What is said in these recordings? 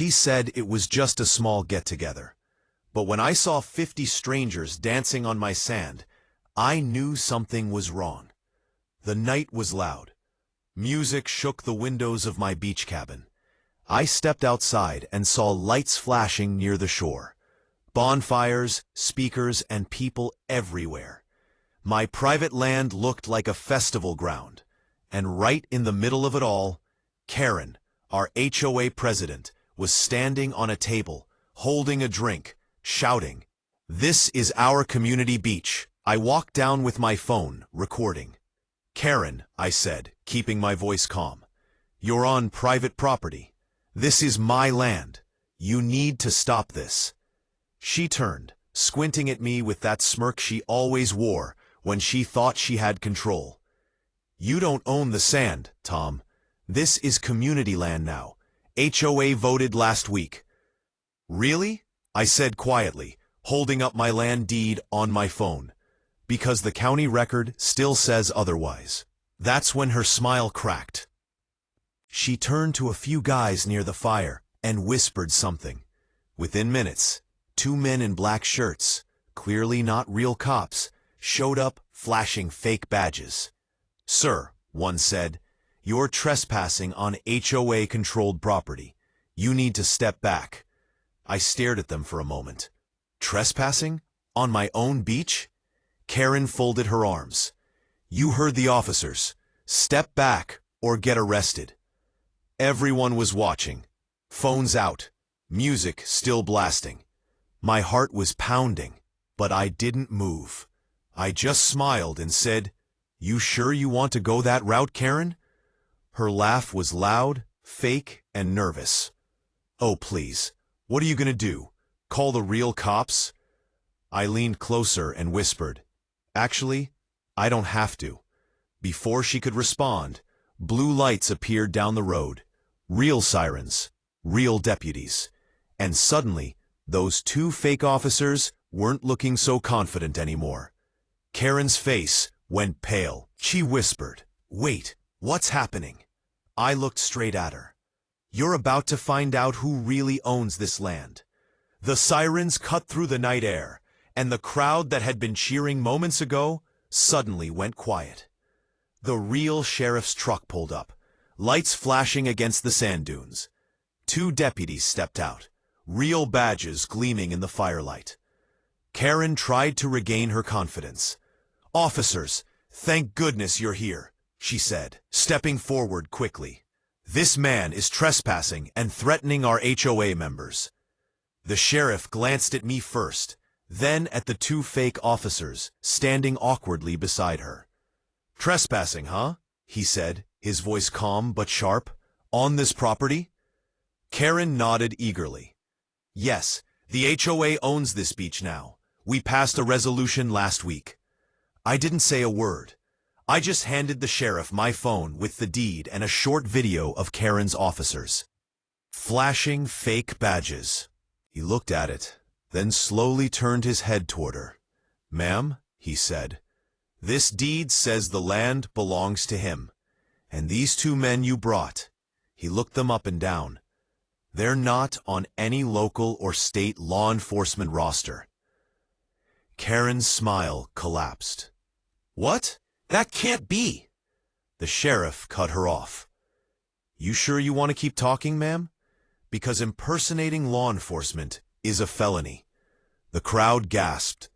She said it was just a small get-together. But when I saw 50 strangers dancing on my sand, I knew something was wrong. The night was loud. Music shook the windows of my beach cabin. I stepped outside and saw lights flashing near the shore. Bonfires, speakers, and people everywhere. My private land looked like a festival ground. And right in the middle of it all, Karen, our HOA president, was standing on a table, holding a drink, shouting, "This is our community beach." I walked down with my phone, recording. "Karen," I said, keeping my voice calm, "you're on private property. This is my land. You need to stop this." She turned, squinting at me with that smirk she always wore when she thought she had control. "You don't own the sand, Tom. This is community land now. HOA voted last week." "Really?" I said quietly, holding up my land deed on my phone. "Because the county record still says otherwise." That's when her smile cracked. She turned to a few guys near the fire and whispered something. Within minutes, 2 men in black shirts, clearly not real cops, showed up flashing fake badges. "Sir," one said, "you're trespassing on HOA-controlled property. You need to step back." I stared at them for a moment. Trespassing? On my own beach? Karen folded her arms. "You heard the officers. Step back or get arrested." Everyone was watching. Phones out. Music still blasting. My heart was pounding, but I didn't move. I just smiled and said, "You sure you want to go that route, Karen?" Her laugh was loud, fake, and nervous. "Oh, please. What are you gonna do? Call the real cops?" I leaned closer and whispered, "Actually, I don't have to." Before she could respond, blue lights appeared down the road. Real sirens, real deputies. And suddenly, those 2 fake officers weren't looking so confident anymore. Karen's face went pale. She whispered, "Wait, what's happening?" I looked straight at her. "You're about to find out who really owns this land." The sirens cut through the night air, and the crowd that had been cheering moments ago suddenly went quiet. The real sheriff's truck pulled up, lights flashing against the sand dunes. 2 deputies stepped out, real badges gleaming in the firelight. Karen tried to regain her confidence. "Officers, thank goodness you're here," she said, stepping forward quickly. "This man is trespassing and threatening our HOA members." The sheriff glanced at me first, then at the 2 fake officers standing awkwardly beside her. "Trespassing, huh?" he said, his voice calm but sharp. "On this property?" Karen nodded eagerly. "Yes, the HOA owns this beach now. We passed a resolution last week." I didn't say a word. I just handed the sheriff my phone with the deed and a short video of Karen's officers. Flashing fake badges. He looked at it, then slowly turned his head toward her. "Ma'am," he said, "this deed says the land belongs to him. And these 2 men you brought," he looked them up and down, "they're not on any local or state law enforcement roster." Karen's smile collapsed. "What? That can't be!" The sheriff cut her off. "You sure you want to keep talking, ma'am? Because impersonating law enforcement is a felony." The crowd gasped.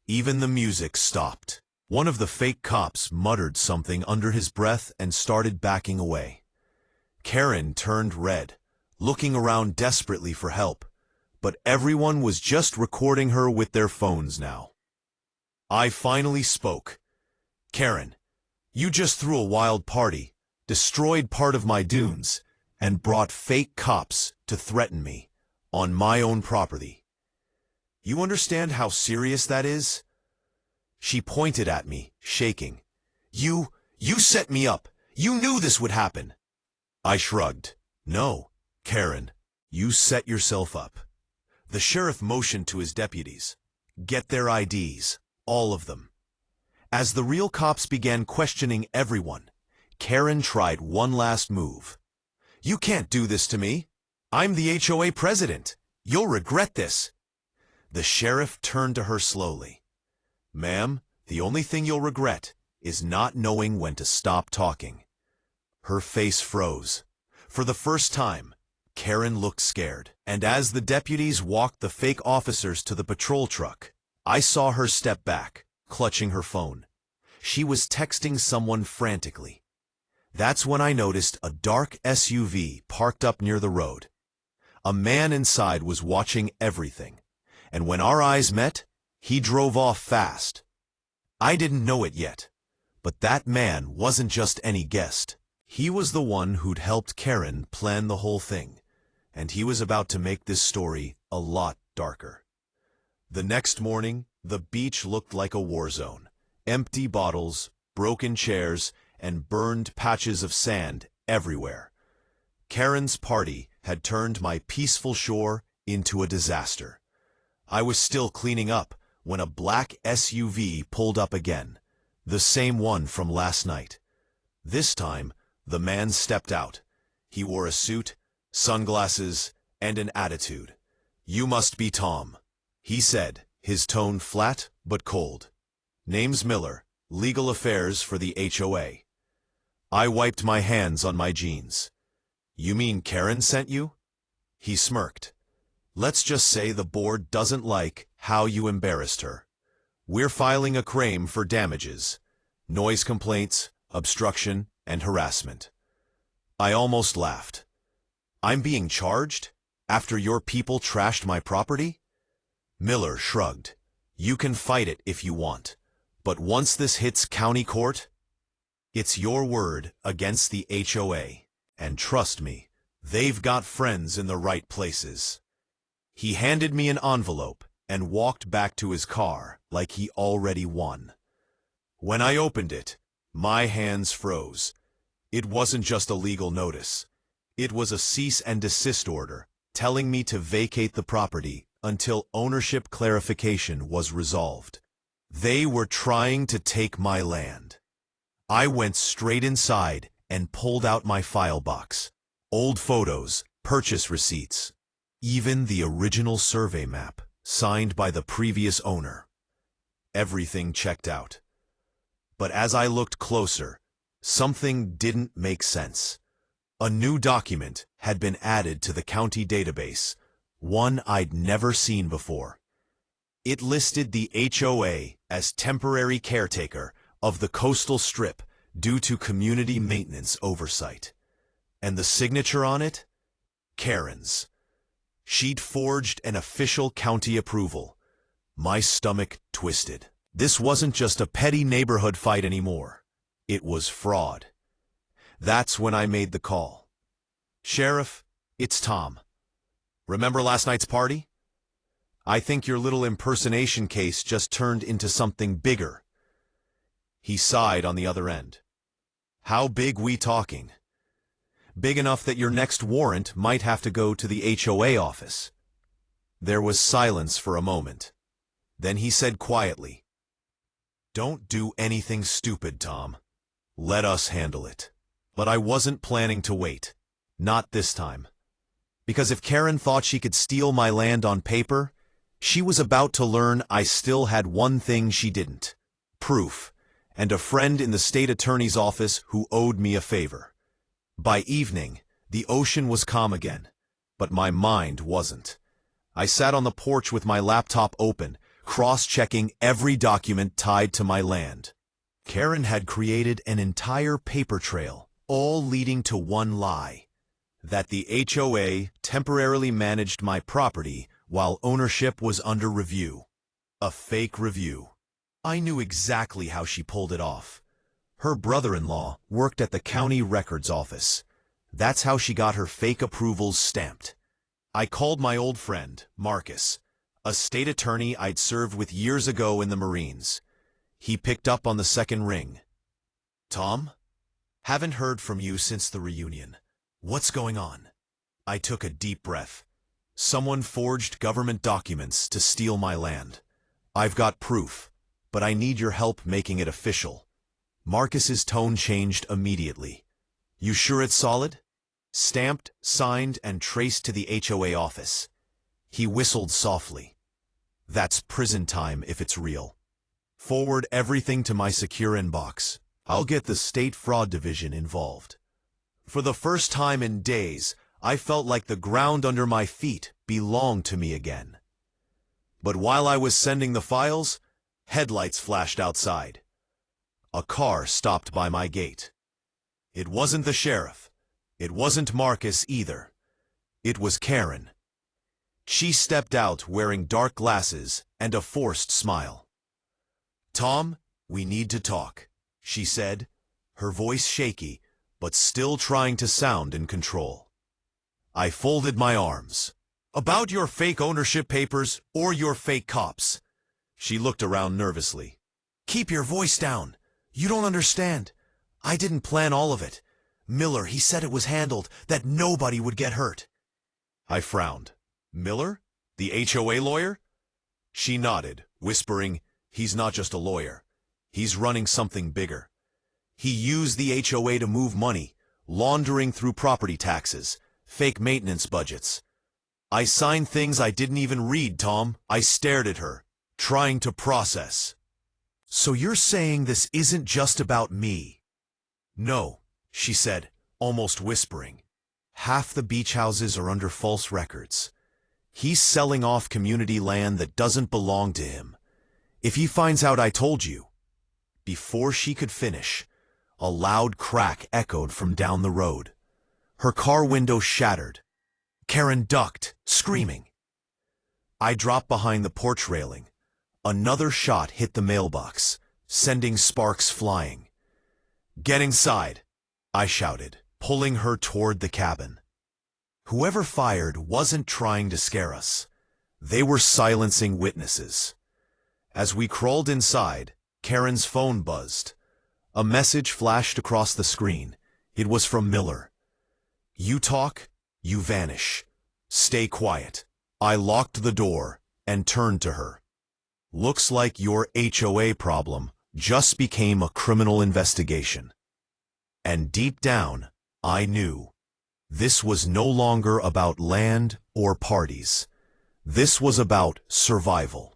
Even the music stopped. One of the fake cops muttered something under his breath and started backing away. Karen turned red, looking around desperately for help, but everyone was just recording her with their phones now. I finally spoke. "Karen, you just threw a wild party, destroyed part of my dunes, and brought fake cops to threaten me on my own property. You understand how serious that is?" She pointed at me, shaking. You set me up. You knew this would happen." I shrugged. "No, Karen, you set yourself up." The sheriff motioned to his deputies. "Get their IDs, all of them." As the real cops began questioning everyone, Karen tried one last move. "You can't do this to me. I'm the HOA president. You'll regret this. The sheriff turned to her slowly. Ma'am, the only thing you'll regret is not knowing when to stop talking. Her face froze. For the first time, Karen looked scared, and as the deputies walked the fake officers to the patrol truck, I saw her step back, clutching her phone. She was texting someone frantically. That's when I noticed a dark SUV parked up near the road. A man inside was watching everything, and when our eyes met, he drove off fast. I didn't know it yet, but that man wasn't just any guest. He was the one who'd helped Karen plan the whole thing, and he was about to make this story a lot darker. The next morning, the beach looked like a war zone. Empty bottles, broken chairs, and burned patches of sand everywhere. Karen's party had turned my peaceful shore into a disaster. I was still cleaning up when a black SUV pulled up again, the same one from last night. This time, the man stepped out. He wore a suit, sunglasses, and an attitude. "You must be Tom," he said, his tone flat but cold. "Name's Miller, legal affairs for the HOA. I wiped my hands on my jeans. "You mean Karen sent you?" He smirked. "Let's just say the board doesn't like how you embarrassed her. We're filing a claim for damages, noise complaints, obstruction, and harassment." I almost laughed. "I'm being charged? After your people trashed my property?" Miller shrugged. "You can fight it if you want, but once this hits county court, it's your word against the HOA. And trust me, they've got friends in the right places." He handed me an envelope and walked back to his car like he already won. When I opened it, my hands froze. It wasn't just a legal notice. It was a cease and desist order, telling me to vacate the property until ownership clarification was resolved. They were trying to take my land. I went straight inside and pulled out my file box. Old photos, purchase receipts, even the original survey map, signed by the previous owner. Everything checked out. But as I looked closer, something didn't make sense. A new document had been added to the county database, one I'd never seen before. It listed the HOA as temporary caretaker of the coastal strip due to community maintenance oversight. And the signature on it? Karen's. She'd forged an official county approval. My stomach twisted. This wasn't just a petty neighborhood fight anymore. It was fraud. That's when I made the call. "Sheriff, it's Tom. Remember last night's party? I think your little impersonation case just turned into something bigger." He sighed on the other end. "How big we talking?" "Big enough that your next warrant might have to go to the HOA office." There was silence for a moment. Then he said quietly, "Don't do anything stupid, Tom. Let us handle it." But I wasn't planning to wait. Not this time. Because if Karen thought she could steal my land on paper, she was about to learn I still had one thing she didn't: proof, and a friend in the state attorney's office who owed me a favor. By evening, the ocean was calm again, but my mind wasn't. I sat on the porch with my laptop open, cross-checking every document tied to my land. Karen had created an entire paper trail, all leading to one lie: that the HOA temporarily managed my property while ownership was under review. A fake review. I knew exactly how she pulled it off. Her brother-in-law worked at the county records office. That's how she got her fake approvals stamped. I called my old friend, Marcus, a state attorney I'd served with years ago in the Marines. He picked up on the second ring. "Tom? Haven't heard from you since the reunion. What's going on?" I took a deep breath. Someone forged government documents to steal my land. I've got proof, but I need your help making it official. Marcus's tone changed immediately. "You sure it's solid?" stamped, signed, and traced to the HOA office. He whistled softly. That's prison time if it's real. Forward everything to my secure inbox. I'll get the State Fraud Division involved. For the first time in days, I felt like the ground under my feet belonged to me again. But while I was sending the files, headlights flashed outside. A car stopped by my gate. It wasn't the sheriff. It wasn't Marcus either. It was Karen. She stepped out wearing dark glasses and a forced smile. "Tom, we need to talk," she said, her voice shaky, but still trying to sound in control. I folded my arms. "About your fake ownership papers or your fake cops?" She looked around nervously. "Keep your voice down. You don't understand. I didn't plan all of it. Miller, he said it was handled, that nobody would get hurt." I frowned. "Miller? The HOA lawyer?" She nodded, whispering, "He's not just a lawyer. He's running something bigger. He used the HOA to move money, laundering through property taxes, fake maintenance budgets. I signed things I didn't even read, Tom." I stared at her, trying to process. "So you're saying this isn't just about me?" "No," she said, almost whispering. "Half the beach houses are under false records. He's selling off community land that doesn't belong to him. If he finds out I told you..." Before she could finish, a loud crack echoed from down the road. Her car window shattered. Karen ducked, screaming. I dropped behind the porch railing. Another shot hit the mailbox, sending sparks flying. "Get inside," I shouted, pulling her toward the cabin. Whoever fired wasn't trying to scare us. They were silencing witnesses. As we crawled inside, Karen's phone buzzed. A message flashed across the screen. It was from Miller. "You talk, you vanish. Stay quiet." I locked the door and turned to her. "Looks like your HOA problem just became a criminal investigation." And deep down, I knew. This was no longer about land or parties. This was about survival.